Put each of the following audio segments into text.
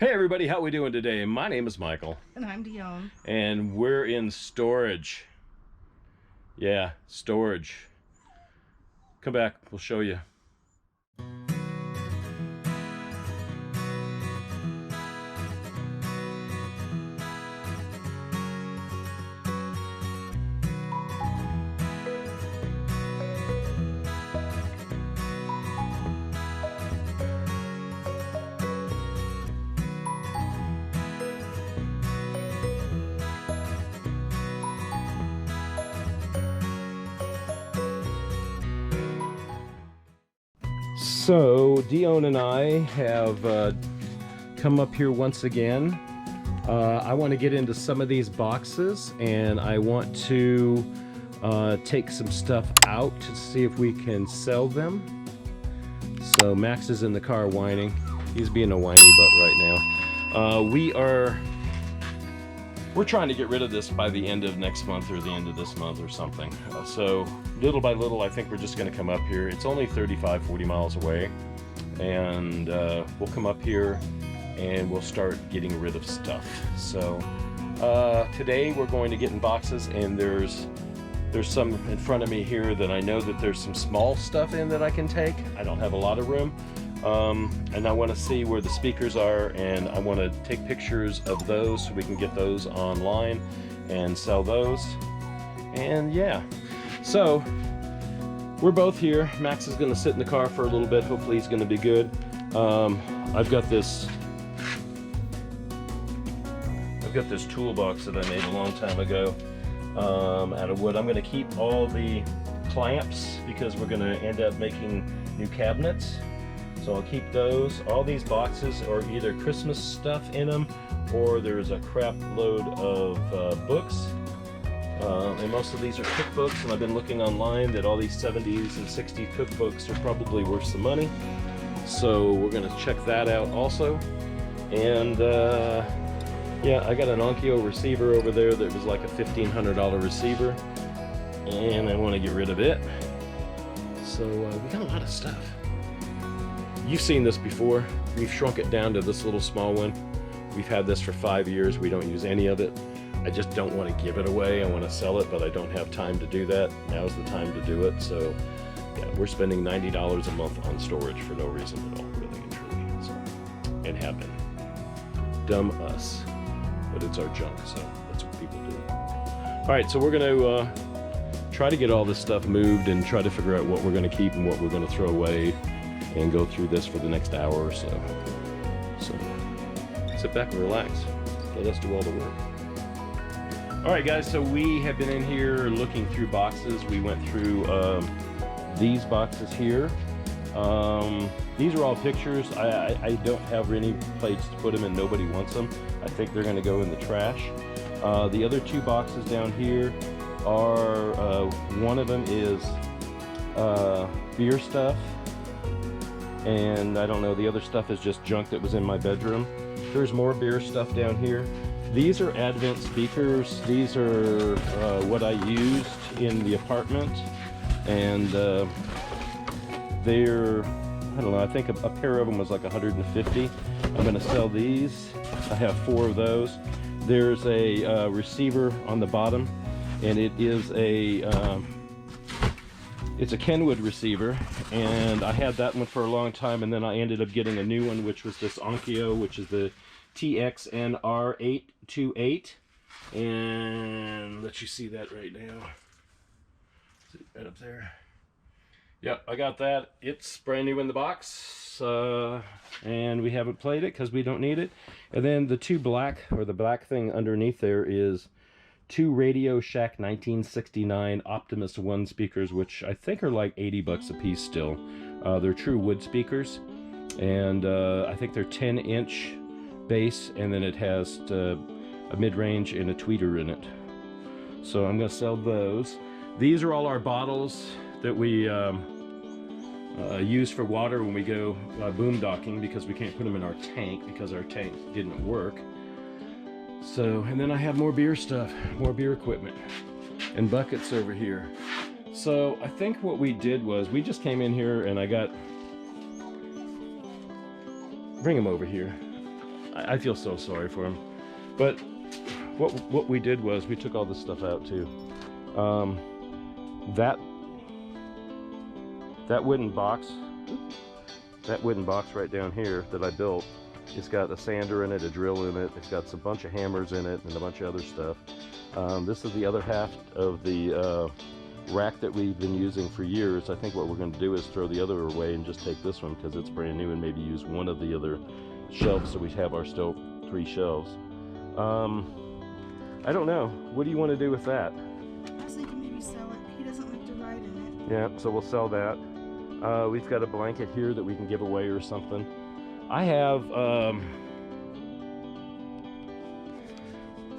Hey everybody, how we doing today? My name is Michael. And I'm Dione. And we're in storage. Yeah, storage. Come back, we'll show you. So Dione and I have come up here once again. I want to get into some of these boxes, and I want to take some stuff out to see if we can sell them. So Max is in the car whining. He's being a whiny butt right now. We're trying to get rid of this by the end of next month or the end of this month or something. So little by little, I think we're just going to come up here. It's only 35-40 miles away, and we'll come up here and we'll start getting rid of stuff. So today we're going to get in boxes, and there's some in front of me here that I know that there's some small stuff in that I can take. I don't have a lot of room. And I want to see where the speakers are, and I want to take pictures of those so we can get those online and sell those. And yeah, so we're both here. Max is going to sit in the car for a little bit. Hopefully he's going to be good. I've got this toolbox that I made a long time ago out of wood. I'm going to keep all the clamps because we're going to end up making new cabinets. So I'll keep those. All these boxes are either Christmas stuff in them, or there's a crap load of books. And most of these are cookbooks, and I've been looking online that all these 70s and 60s cookbooks are probably worth some money. So we're going to check that out also. And yeah, I got an Onkyo receiver over there that was like a $1,500 receiver, and I want to get rid of it. So we got a lot of stuff. You've seen this before. We've shrunk it down to this little small one. We've had this for 5 years. We don't use any of it. I just don't want to give it away. I want to sell it, but I don't have time to do that. Now's the time to do it. So yeah, we're spending $90 a month on storage for no reason at all, really and truly. So, and have been. Dumb us. But it's our junk, so that's what people do. All right, so we're going to try to get all this stuff moved and try to figure out what we're going to keep and what we're going to throw away, and go through this for the next hour or so. So sit back and relax. Let us do all the work. All right, guys, so we have been in here looking through boxes. We went through these boxes here. These are all pictures. I don't have any plates to put them in. Nobody wants them. I think they're going to go in the trash. The other two boxes down here are, one of them is beer stuff, and I don't know, the other stuff is just junk that was in my bedroom. There's more beer stuff down here. These are Advent speakers. These are what I used in the apartment, and they're, I don't know, I think a pair of them was like $150. I'm going to sell these. I have 4 of those. There's a receiver on the bottom, and it is it's a Kenwood receiver, and I had that one for a long time, and then I ended up getting a new one, which was this Onkyo, which is the TXNR828, and let you see that right now. Is it right up there? Yep, I got that. It's brand new in the box, and we haven't played it because we don't need it. And then the two black, or the black thing underneath there, is 2 Radio Shack 1969 Optimus 1 speakers, which I think are like 80 bucks a piece still. They're true wood speakers, and I think they're 10-inch bass, and then it has a mid-range and a tweeter in it. So I'm going to sell those. These are all our bottles that we use for water when we go boondocking, because we can't put them in our tank because our tank didn't work. So, and then I have more beer stuff, more beer equipment, and buckets over here. So I think what we did was we just came in here and I got, bring him over here. I feel so sorry for him. But what we did was we took all this stuff out too. That wooden box right down here that I built, it's got a sander in it, a drill in it, it's got a bunch of hammers in it, and a bunch of other stuff. This is the other half of the rack that we've been using for years. I think what we're going to do is throw the other away and just take this one because it's brand new, and maybe use one of the other shelves so we have our still 3 shelves. I don't know. What do you want to do with that? I was thinking maybe sell it. He doesn't like to ride in it. Yeah, so we'll sell that. We've got a blanket here that we can give away or something. I have,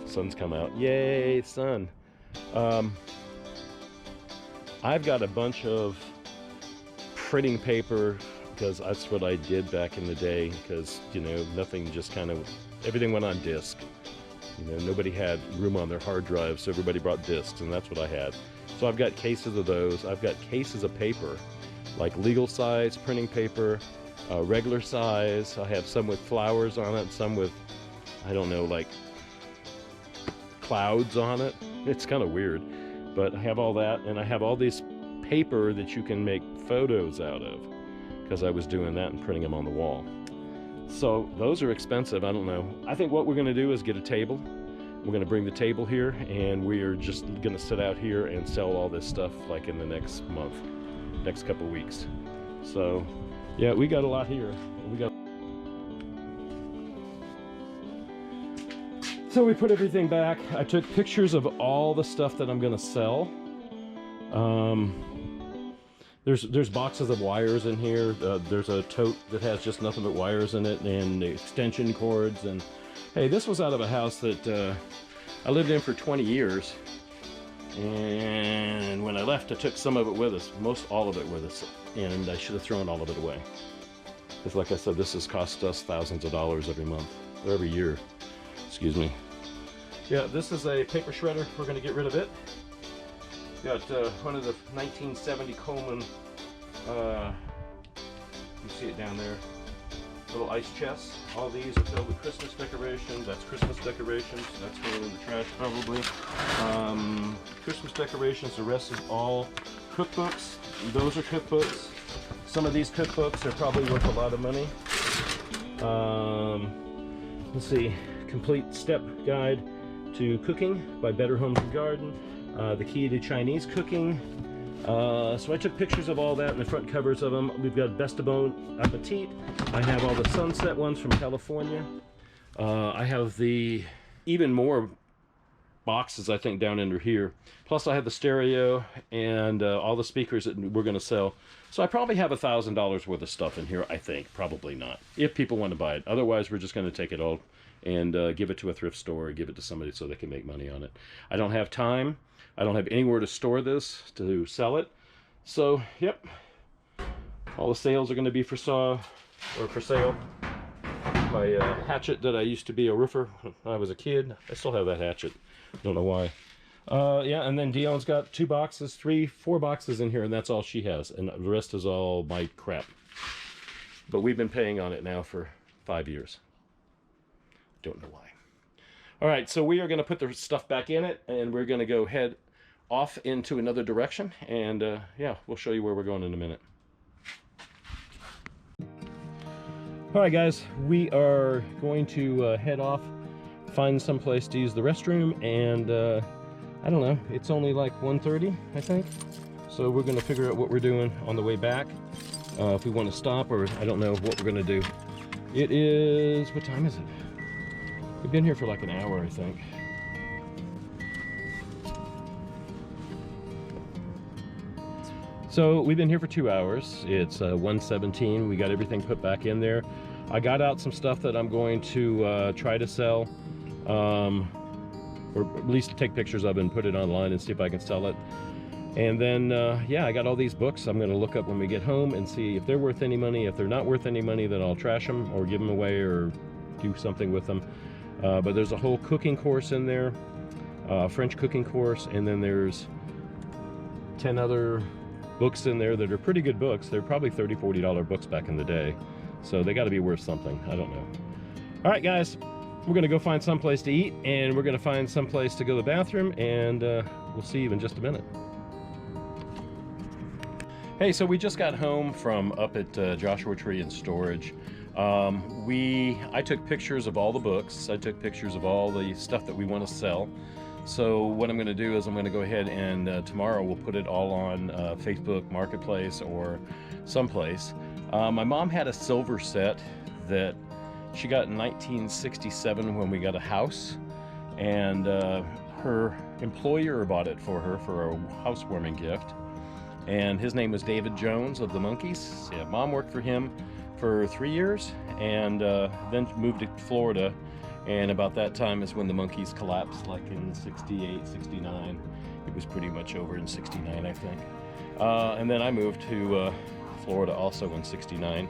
sun's come out. Yay, sun. I've got a bunch of printing paper because that's what I did back in the day, because, you know, nothing just kind of, everything went on disc. You know, nobody had room on their hard drive, so everybody brought discs, and that's what I had. So I've got cases of those. I've got cases of paper, like legal size printing paper, regular size. I have some with flowers on it, some with, I don't know, like clouds on it. It's kind of weird, but I have all that, and I have all this paper that you can make photos out of, because I was doing that and printing them on the wall. So those are expensive. I don't know. I think what we're going to do is get a table. We're going to bring the table here, and we are just going to sit out here and sell all this stuff like in the next month, next couple weeks. So yeah, we got a lot here. So we put everything back. I took pictures of all the stuff that I'm going to sell. There's boxes of wires in here. There's a tote that has just nothing but wires in it, and extension cords. And hey, this was out of a house that I lived in for 20 years. And when I left, I took some of it with us, all of it with us, and I should have thrown all of it away. Because like I said, this has cost us thousands of dollars every month, or every year. Excuse me. Yeah, this is a paper shredder. We're going to get rid of it. Got one of the 1970 Coleman, you see it down there, little ice chests. All these are filled with Christmas decorations. That's Christmas decorations. That's going in the trash probably. Christmas decorations. The rest is all cookbooks. Those are cookbooks. Some of these cookbooks are probably worth a lot of money. Let's see, Complete Step Guide to Cooking by Better Homes and Garden. The Key to Chinese Cooking. So I took pictures of all that and the front covers of them. We've got Best of Bon Appetit. I have all the sunset ones from California. I have the even more boxes, I think, down under here. Plus I have the stereo and all the speakers that we're going to sell. So I probably have $1,000 worth of stuff in here, I think. Probably not, if people want to buy it. Otherwise, we're just going to take it all and give it to a thrift store or give it to somebody so they can make money on it. I don't have time. I don't have anywhere to store this to sell it. So, yep. All the sales are going to be for sale. My hatchet that I used to be a roofer when I was a kid. I still have that hatchet. Don't know why. Yeah, and then Dion's got 4 boxes in here, and that's all she has. And the rest is all my crap. But we've been paying on it now for 5 years. Don't know why. All right, so we are going to put the stuff back in it, and we're going to go head off into another direction, and yeah, we'll show you where we're going in a minute. All right, guys, we are going to head off, find some place to use the restroom, and I don't know, it's only like 1:30, I think. So we're going to figure out what we're doing on the way back, if we want to stop, or I don't know what we're going to do. It is, what time is it? We've been here for like an hour, I think. So we've been here for 2 hours. It's 1:17. We got everything put back in there. I got out some stuff that I'm going to try to sell, or at least take pictures of it and put it online and see if I can sell it. And then, yeah, I got all these books I'm going to look up when we get home and see if they're worth any money. If they're not worth any money, then I'll trash them or give them away or do something with them. But there's a whole cooking course in there, French cooking course, and then there's 10 other books in there that are pretty good books. They're probably $30, $40 books back in the day, so they got to be worth something. I don't know. All right, guys, we're gonna go find someplace to eat, and we're gonna find someplace to go to the bathroom, and we'll see you in just a minute. Hey, so we just got home from up at Joshua Tree and Storage. I took pictures of all the books. I took pictures of all the stuff that we want to sell. So what I'm going to do is I'm going to go ahead and tomorrow we'll put it all on Facebook Marketplace or someplace. My mom had a silver set that she got in 1967 when we got a house, and her employer bought it for her for a housewarming gift. And his name was David Jones of the Monkees. Yeah, Mom worked for him for 3 years, and then moved to Florida. And about that time is when the Monkees collapsed, like in 68, 69. It was pretty much over in 69, I think. And then I moved to Florida also in 69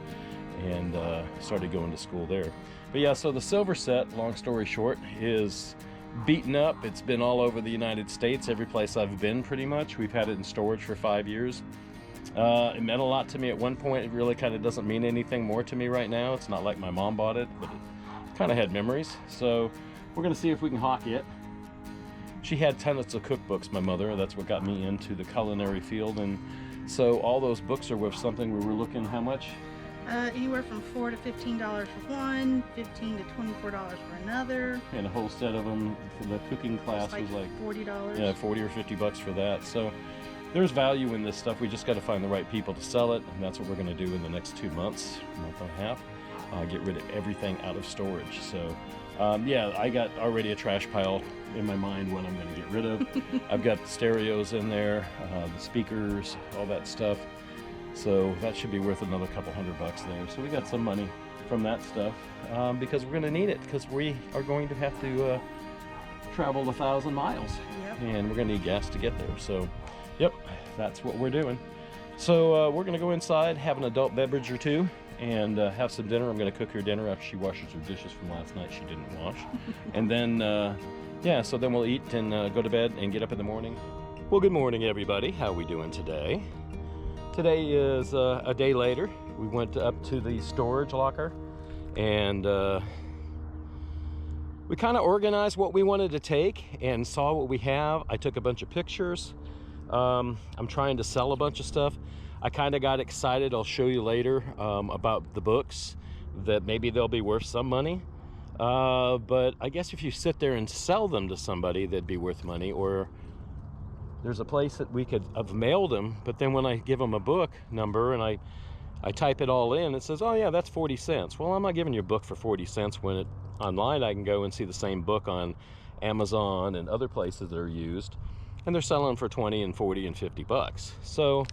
and started going to school there. But yeah, so the silver set, long story short, is beaten up. It's been all over the United States, every place I've been pretty much. We've had it in storage for 5 years. It meant a lot to me at one point. It really kind of doesn't mean anything more to me right now. It's not like my mom bought it, but it kind of had memories. So we're gonna see if we can hawk it. She had tons of cookbooks, my mother. That's what got me into the culinary field. And so all those books are worth something. We were looking how much? Anywhere from $4 to $15 for one, $15 to $24 for another. And a whole set of them for the cooking class was like $40. Yeah, 40 or 50 bucks for that. So there's value in this stuff. We just got to find the right people to sell it, and that's what we're going to do in the next 2 months, month and a half. Get rid of everything out of storage. So yeah, I got already a trash pile in my mind what I'm going to get rid of. I've got the stereos in there, the speakers, all that stuff. So that should be worth another couple $100 there. So we got some money from that stuff because we're going to need it, because we are going to have to travel 1,000 miles. Yep. And we're going to need gas to get there. So yep, that's what we're doing. So we're going to go inside, have an adult beverage or two, and have some dinner. I'm going to cook her dinner after she washes her dishes from last night she didn't wash. And then yeah, so then we'll eat and go to bed and get up in the morning. Well, good morning, everybody. How are we doing today? Today is a day later. We went up to the storage locker, and we kind of organized what we wanted to take and saw what we have. I took a bunch of pictures. I'm trying to sell a bunch of stuff. I kind of got excited. I'll show you later about the books, that maybe they'll be worth some money. But I guess if you sit there and sell them to somebody, they'd be worth money. Or there's a place that we could have mailed them, but then when I give them a book number and I type it all in, it says, oh yeah, that's 40 cents. Well, I'm not giving you a book for 40 cents when online I can go and see the same book on Amazon and other places that are used, and they're selling for 20 and 40 and 50 bucks. So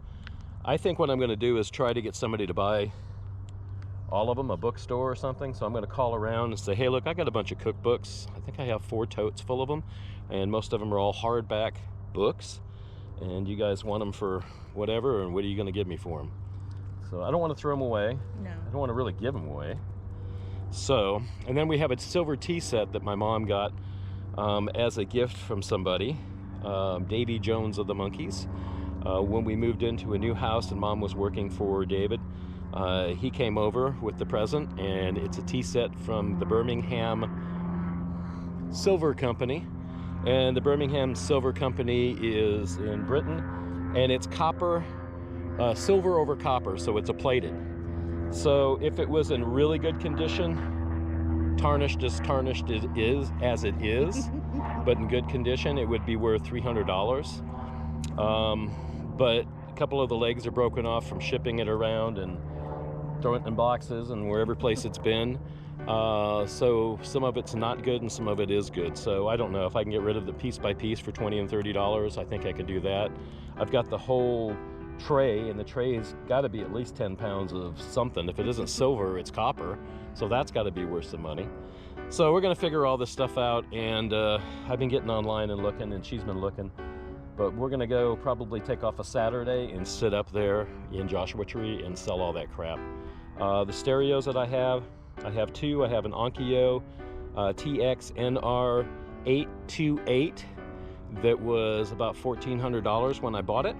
I think what I'm going to do is try to get somebody to buy all of them, a bookstore or something. So I'm going to call around and say, hey, look, I got a bunch of cookbooks. I think I have 4 totes full of them, and most of them are all hardback books, and you guys want them for whatever, and what are you going to give me for them? So I don't want to throw them away. No. I don't want to really give them away. So, and then we have a silver tea set that my mom got as a gift from somebody, Davy Jones of the Monkees. When we moved into a new house and Mom was working for David, he came over with the present, and it's a tea set from the Birmingham Silver Company. And the Birmingham Silver Company is in Britain, and it's copper, silver over copper, so it's a plated. So if it was in really good condition, tarnished as it is, but in good condition, it would be worth $300. But a couple of the legs are broken off from shipping it around and throwing it in boxes and wherever place it's been. So some of it's not good and some of it is good. So I don't know if I can get rid of the piece by piece for $20 and $30. I think I could do that. I've got the whole tray, and the tray's got to be at least 10 pounds of something. If it isn't silver, it's copper. So that's got to be worth some money. So we're going to figure all this stuff out, and I've been getting online and looking, and she's been looking. But we're going to go probably take off a Saturday and sit up there in Joshua Tree and sell all that crap. The stereos that I have 2. I have an Onkyo TX-NR 828 that was about $1,400 when I bought it.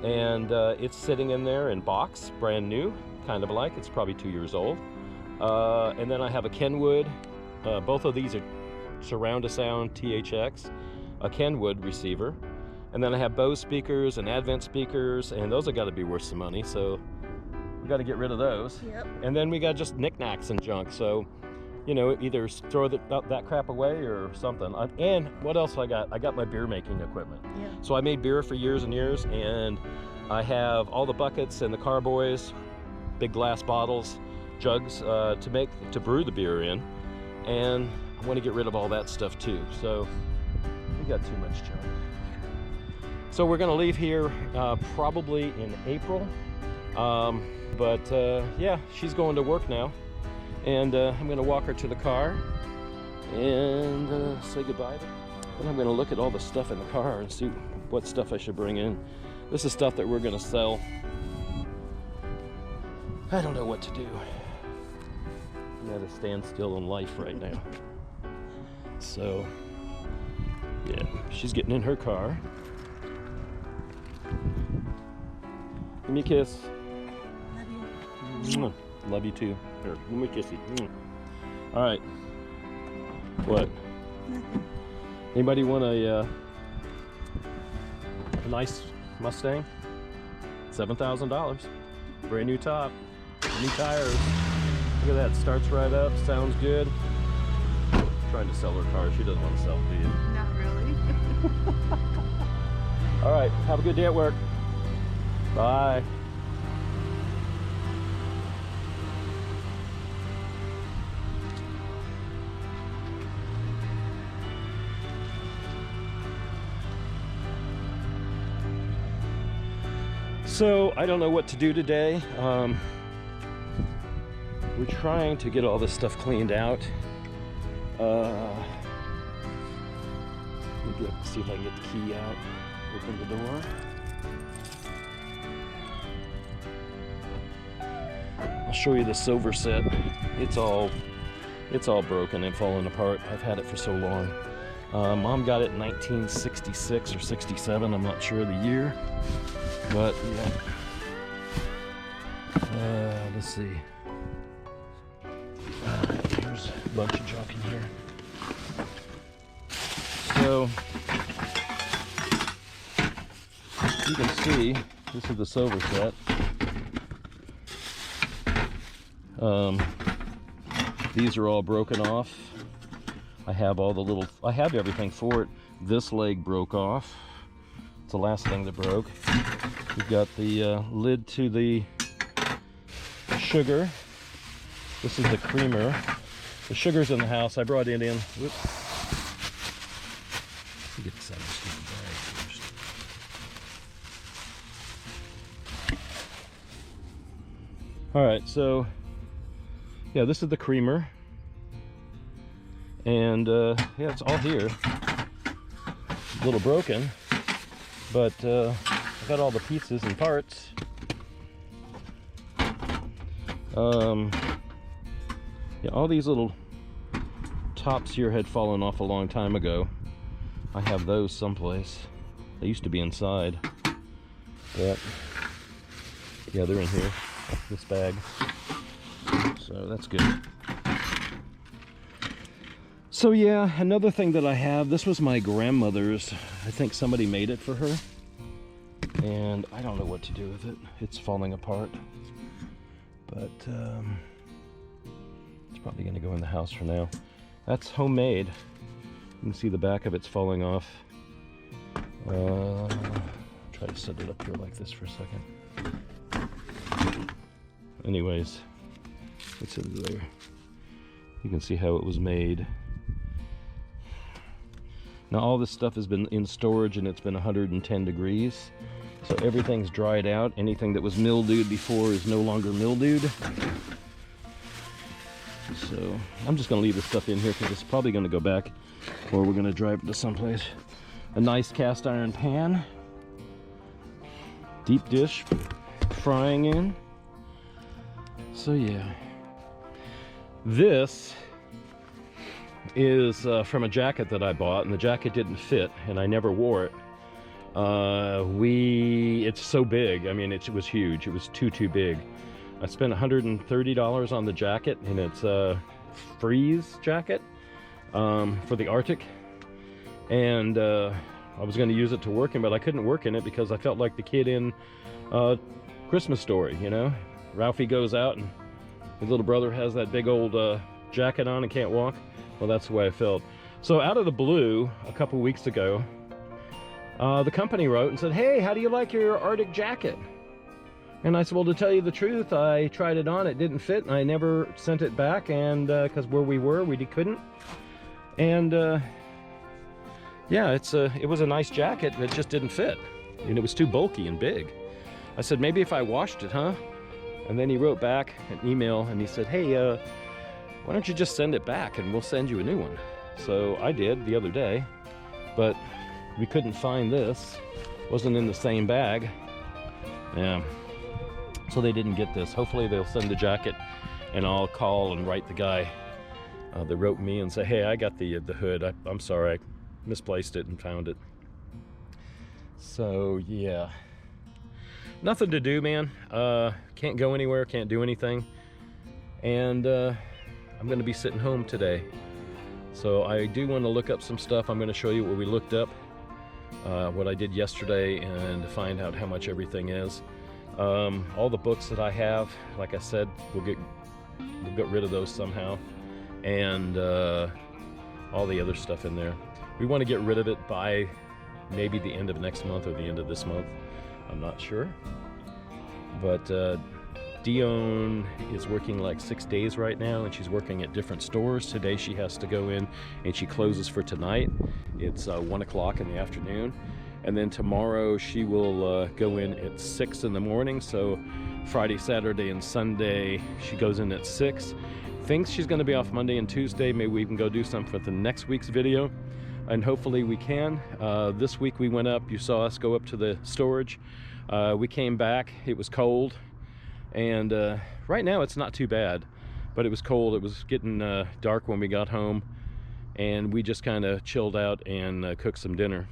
And it's sitting in there in box, brand new, kind of like. It's probably 2 years old. And then I have a Kenwood. Both of these are surround sound THX, a Kenwood receiver. And then I have Bose speakers and Advent speakers, and those have got to be worth some money, so we got to get rid of those. Yep. And then we got just knickknacks and junk, so, you know, either throw that crap away or something. And what else I got? I got my beer making equipment. Yeah. So I made beer for years and years, and I have all the buckets and the carboys, big glass bottles, jugs to brew the beer in, and I want to get rid of all that stuff too. So we got too much junk. So we're going to leave here probably in April, yeah, she's going to work now, and I'm going to walk her to the car and say goodbye. And I'm going to look at all the stuff in the car and see what stuff I should bring in. This is stuff that we're going to sell. I don't know what to do. I'm at a standstill in life right now. So yeah, she's getting in her car. Give me a kiss. Love you. Love you too. Here, give me a kissy. All right. What? Nothing. Anybody want a nice Mustang? $7,000. Brand new top. New tires. Look at that. Starts right up. Sounds good. Trying to sell her car. She doesn't want to sell it, do you? Not really. All right. Have a good day at work. Bye. So I don't know what to do today. We're trying to get all this stuff cleaned out. See if I can get the key out. Open the door. I'll show you the silver set. It's all broken and falling apart. I've had it for so long. Mom got it in 1966 or 67. I'm not sure of the year, but yeah. Let's see. There's a bunch of junk in here. So you can see this is the silver set. These are all broken off. I have I have everything for it. This leg broke off. It's the last thing that broke. We've got the lid to the sugar. This is the creamer. The sugar's in the house. I brought it in. Whoops. Let me get this out of the stupid bag first. All right, so yeah, this is the creamer, and yeah, it's all here. A little broken, but I got all the pieces and parts. Yeah, all these little tops here had fallen off a long time ago. I have those someplace. They used to be inside, but yeah, they're in here, this bag. So that's good. So yeah, another thing that I have, this was my grandmother's. I think somebody made it for her, and I don't know what to do with it. It's falling apart, but it's probably going to go in the house for now. That's homemade. You can see the back of it's falling off. Try to set it up here like this for a second. Anyways, it's in there. You can see how it was made. Now all this stuff has been in storage and it's been 110 degrees. So everything's dried out. Anything that was mildewed before is no longer mildewed. So I'm just gonna leave this stuff in here because it's probably gonna go back, or we're gonna drive it to someplace. A nice cast iron pan. Deep dish frying in. So yeah. This is from a jacket that I bought, and the jacket didn't fit and I never wore it. It's so big. I mean, it was huge. It was too big. I spent $130 on the jacket, and it's a freeze jacket for the Arctic. And I was going to use it to work in, but I couldn't work in it because I felt like the kid in Christmas Story, you know? Ralphie goes out and his little brother has that big old jacket on and can't walk. Well, that's the way I felt. So out of the blue, a couple weeks ago, the company wrote and said, hey, how do you like your Arctic jacket? And I said, well, to tell you the truth, I tried it on, it didn't fit, and I never sent it back, and because where we were, we couldn't. And yeah, it was a nice jacket, but it just didn't fit. And it was too bulky and big. I said, maybe if I washed it, huh? And then he wrote back an email, and he said, hey, why don't you just send it back, and we'll send you a new one. So I did the other day, but we couldn't find this. Wasn't in the same bag. Yeah. So they didn't get this. Hopefully they'll send the jacket, and I'll call and write the guy that wrote me and say, hey, I got the hood. I'm sorry, I misplaced it and found it. So yeah, nothing to do, man. Can't go anywhere, can't do anything, and I'm going to be sitting home today. So I do want to look up some stuff. I'm going to show you what we looked up, what I did yesterday, and to find out how much everything is. All the books that I have, like I said, we'll get rid of those somehow, and all the other stuff in there. We want to get rid of it by maybe the end of next month or the end of this month. I'm not sure. But Dione is working like 6 days right now, and she's working at different stores. Today she has to go in, and she closes for tonight. It's 1 o'clock in the afternoon. And then tomorrow she will go in at 6 in the morning. So Friday, Saturday, and Sunday she goes in at 6. Thinks she's going to be off Monday and Tuesday. Maybe we can go do something for the next week's video, and hopefully we can. This week we went up. You saw us go up to the storage. We came back. It was cold, and right now it's not too bad, but it was cold. It was getting dark when we got home, and we just kind of chilled out and cooked some dinner.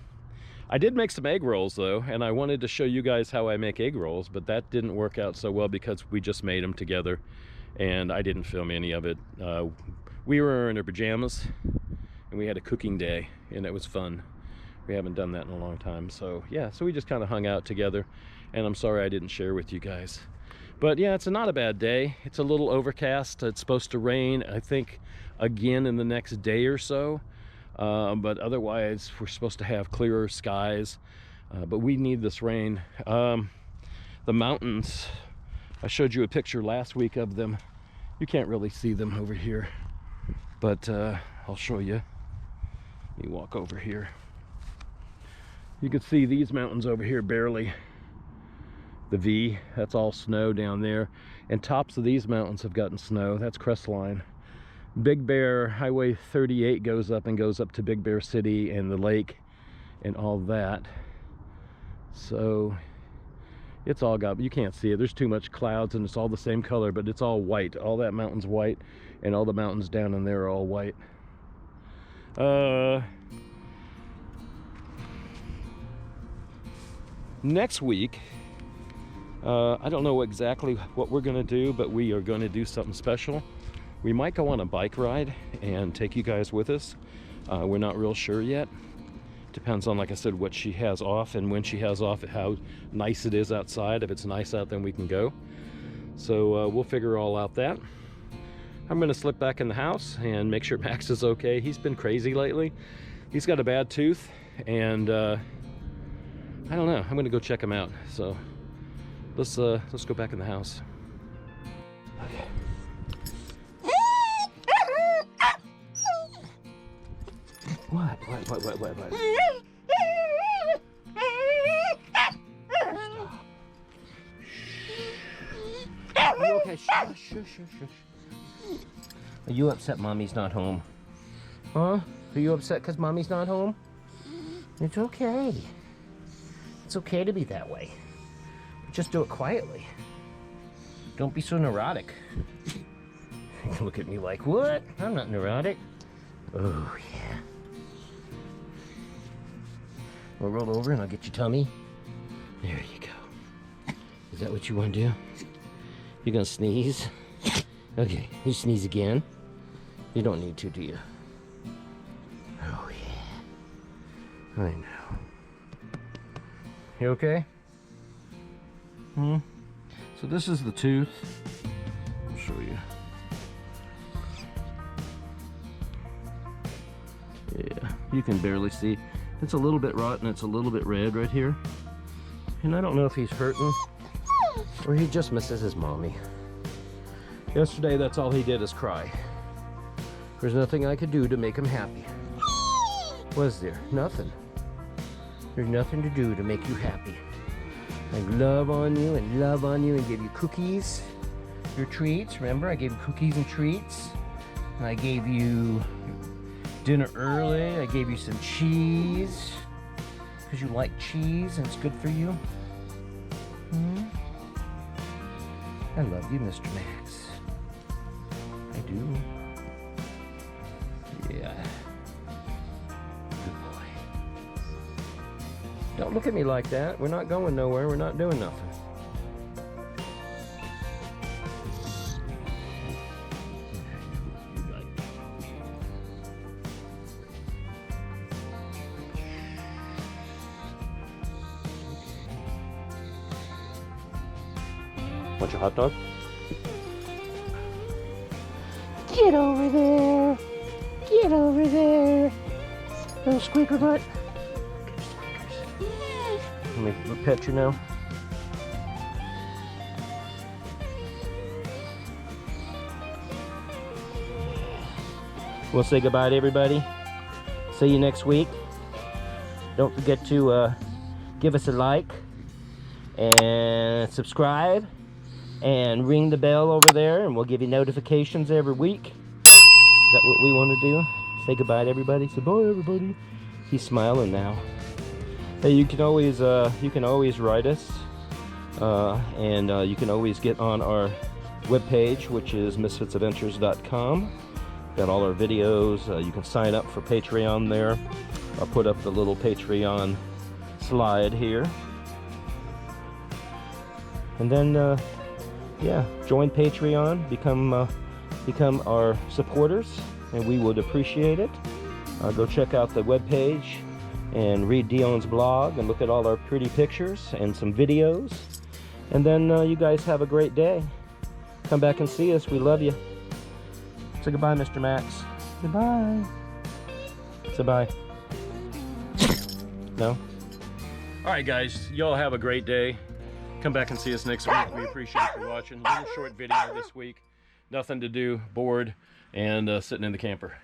I did make some egg rolls though, and I wanted to show you guys how I make egg rolls, but that didn't work out so well because we just made them together and I didn't film any of it. We were in our pajamas and we had a cooking day, and it was fun. We haven't done that in a long time. So yeah, so we just kind of hung out together, and I'm sorry I didn't share with you guys. But yeah, it's not a bad day. It's a little overcast. It's supposed to rain, I think, again in the next day or so. But otherwise we're supposed to have clearer skies, but we need this rain. The mountains, I showed you a picture last week of them. You can't really see them over here, but I'll show you. Let me walk over here. You can see these mountains over here barely. The V, that's all snow down there, and tops of these mountains have gotten snow. That's crestline. Big Bear, Highway 38 goes up to Big Bear City and the lake and all that. So it's all got, you can't see it. There's too much clouds, and it's all the same color, but it's all white. All that mountain's white, and all the mountains down in there are all white. Next week, I don't know exactly what we're going to do, but we are going to do something special. We might go on a bike ride and take you guys with us. We're not real sure yet. Depends on, like I said, what she has off and when she has off, how nice it is outside. If it's nice out, then we can go. So we'll figure all out that. I'm going to slip back in the house and make sure Max is okay. He's been crazy lately. He's got a bad tooth, and I don't know. I'm going to go check him out. So let's go back in the house. Okay. What? Stop. Are you okay? Shush. Are you upset Mommy's not home? Huh? Are you upset because Mommy's not home? It's okay. It's okay to be that way. Just do it quietly. Don't be so neurotic. Look at me like, what? I'm not neurotic. Oh, yeah. We'll roll over and I'll get your tummy. There you go. Is that what you want to do? You gonna sneeze? Okay, you sneeze again. You don't need to, do you? Oh yeah. I know. You okay? So this is the tooth. I'll show you. Yeah, you can barely see. It's a little bit rotten, it's a little bit red right here. And I don't know if he's hurting or he just misses his mommy. Yesterday, that's all he did is cry. There's nothing I could do to make him happy. Was there? Nothing. There's nothing to do to make you happy. I love on you and give you cookies, your treats. Remember, I gave you cookies and treats. And I gave you dinner early. I gave you some cheese because you like cheese and it's good for you. I love you, Mr. Max. I do. Yeah. Good boy. Don't look at me like that. We're not going nowhere. We're not doing nothing. Want your hot dog? Get over there! Get over there! Little squeaker butt. Let me pet you now. We'll say goodbye to everybody. See you next week. Don't forget to give us a like and subscribe. And ring the bell over there and we'll give you notifications every week. Is that what we want to do? Say goodbye to everybody. Say bye everybody. He's smiling now. Hey, you can always write us and you can always get on our webpage, which is misfitsadventures.com. Got all our videos. You can sign up for Patreon there. I'll put up the little Patreon slide here. And then yeah, join Patreon, become our supporters, and we would appreciate it. Go check out the webpage and read Dion's blog and look at all our pretty pictures and some videos. And then you guys have a great day. Come back and see us. We love you. Say goodbye, Mr. Max. Goodbye. Say bye. No? All right, guys. Y'all have a great day. Come back and see us next week. We appreciate you watching. A little short video this week. Nothing to do, bored, and sitting in the camper.